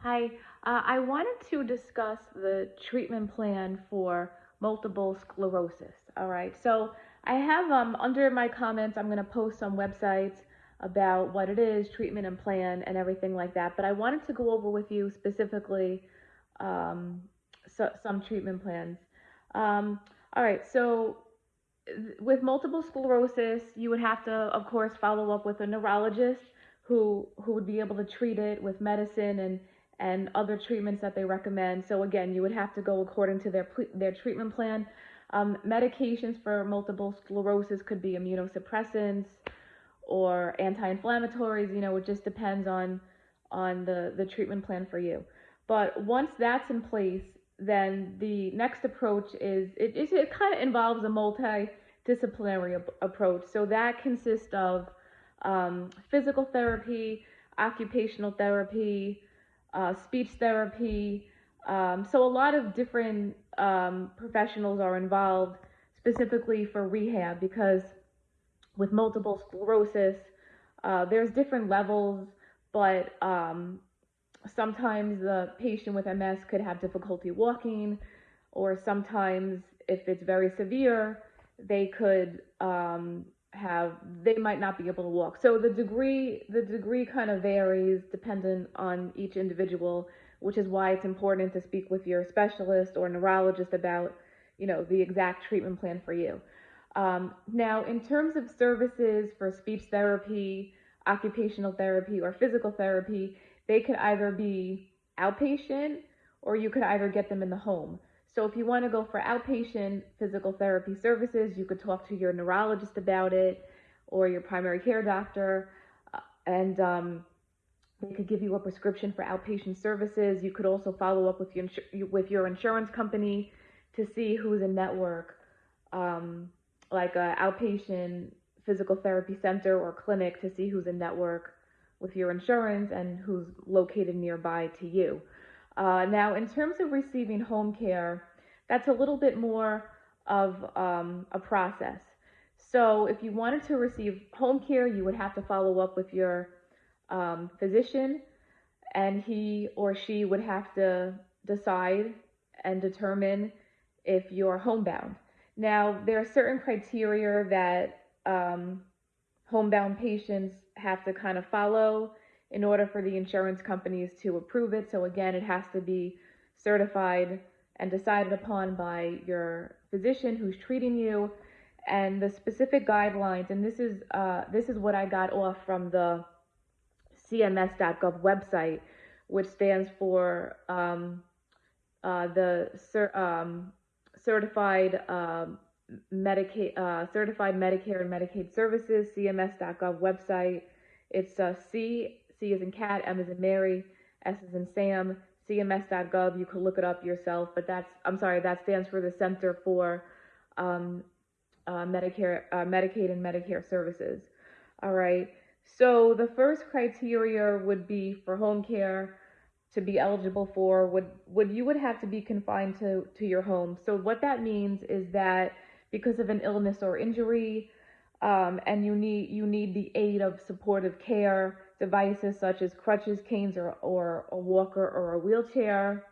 Hi, I wanted to discuss the treatment plan for multiple sclerosis. All right, so I have under my comments, I'm going to post some websites about what it is, treatment and plan, and everything like that. But I wanted to go over with you specifically um, some treatment plans. Um, all right, so with multiple sclerosis, you would have to, of course, follow up with a neurologist who would be able to treat it with medicine and other treatments that they recommend. So again, you would have to go according to their treatment plan. Medications for multiple sclerosis could be immunosuppressants or anti-inflammatories. It just depends on the treatment plan for you. But once that's in place, then the next approach is it kind of involves a multidisciplinary approach. So that consists of physical therapy, occupational therapy, speech therapy. So a lot of different professionals are involved specifically for rehab because with multiple sclerosis, there's different levels, but sometimes the patient with MS could have difficulty walking, or sometimes if it's very severe, they could they might not be able to walk. So the degree kind of varies dependent on each individual, which is why it's important to speak with your specialist or neurologist about, the exact treatment plan for you. Now, in terms of services for speech therapy, occupational therapy, or physical therapy, they could either be outpatient or you could either get them in the home. So if you want to go for outpatient physical therapy services, you could talk to your neurologist about it or your primary care doctor, and they could give you a prescription for outpatient services. You could also follow up with your insurance company to see who's in network, um, like a outpatient physical therapy center or clinic, to see who's in network with your insurance and who's located nearby to you. Now, in terms of receiving home care, that's a little bit more of a process. So, if you wanted to receive home care, you would have to follow up with your physician, and he or she would have to decide and determine if you're homebound. Now, there are certain criteria that homebound patients have to kind of follow in order for the insurance companies to approve it. So again, it has to be certified and decided upon by your physician who's treating you, and the specific guidelines. And this is what I got off from the CMS.gov website, which stands for the certified certified Medicare and Medicaid services, CMS.gov website. It's C as in cat, M as in Mary, S as in Sam, CMS.gov. You can look it up yourself, but I'm sorry, that stands for the Center for um, Medicaid and Medicare services. All right. So the first criteria would be for home care to be eligible for would you would have to be confined to your home. So what that means is that because of an illness or injury, and you need the aid of supportive care devices such as crutches, canes, or a walker or a wheelchair,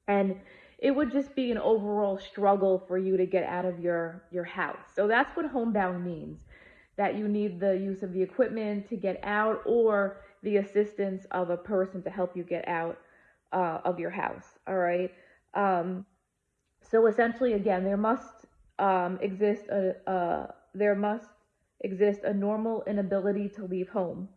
and it would just be an overall struggle for you to get out of your house. So that's what homebound means, that you need the use of the equipment to get out or the assistance of a person to help you get out of your house. All right. Um, so essentially, again, there must exist a normal inability to leave home,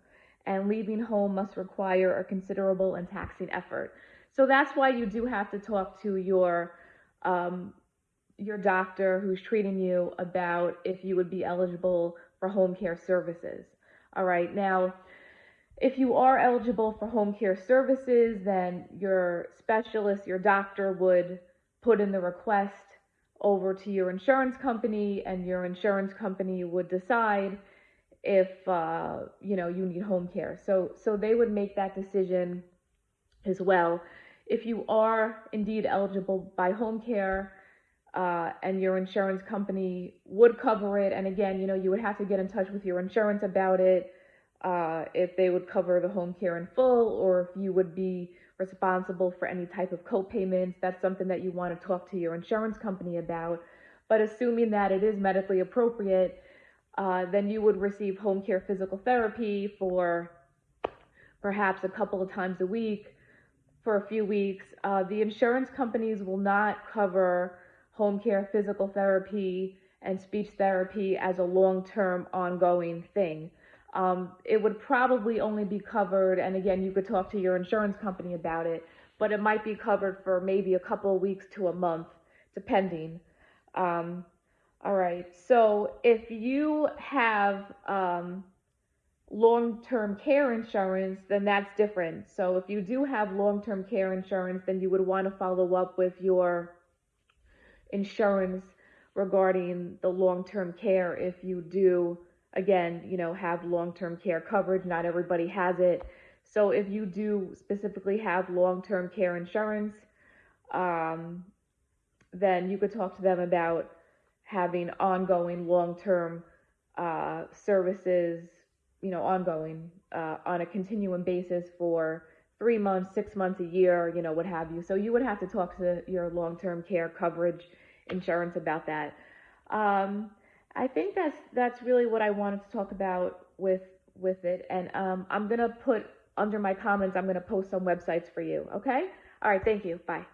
and leaving home must require a considerable and taxing effort. So that's why you do have to talk to um, your doctor who's treating you about if you would be eligible for home care services. All right, now, if you are eligible for home care services, then your specialist, your doctor, would put in the request over to your insurance company, and your insurance company would decide if you need home care. So they would make that decision as well. If you are indeed eligible by home care, and your insurance company would cover it. And again, you would have to get in touch with your insurance about it. if they would cover the home care in full, or if you would be responsible for any type of co-payments. That's something that you want to talk to your insurance company about. But assuming that it is medically appropriate, then you would receive home care physical therapy for perhaps a couple of times a week for a few weeks. The insurance companies will not cover home care physical therapy and speech therapy as a long-term ongoing thing. It would probably only be covered, and again, you could talk to your insurance company about it, but it might be covered for maybe a couple of weeks to a month, depending. Um, all right, so if you have long-term care insurance, then that's different. So if you do have long-term care insurance, then you would want to follow up with your insurance regarding the long-term care. If you do, again, have long-term care coverage, not everybody has it. So if you do specifically have long-term care insurance, um, then you could talk to them about having ongoing long-term services, ongoing on a continuum basis for 3 months, 6 months, a year, what have you. So you would have to talk to your long-term care coverage insurance about that. I think that's really what I wanted to talk about with it. And I'm gonna put under my comments, I'm gonna post some websites for you. Okay. All right. Thank you. Bye.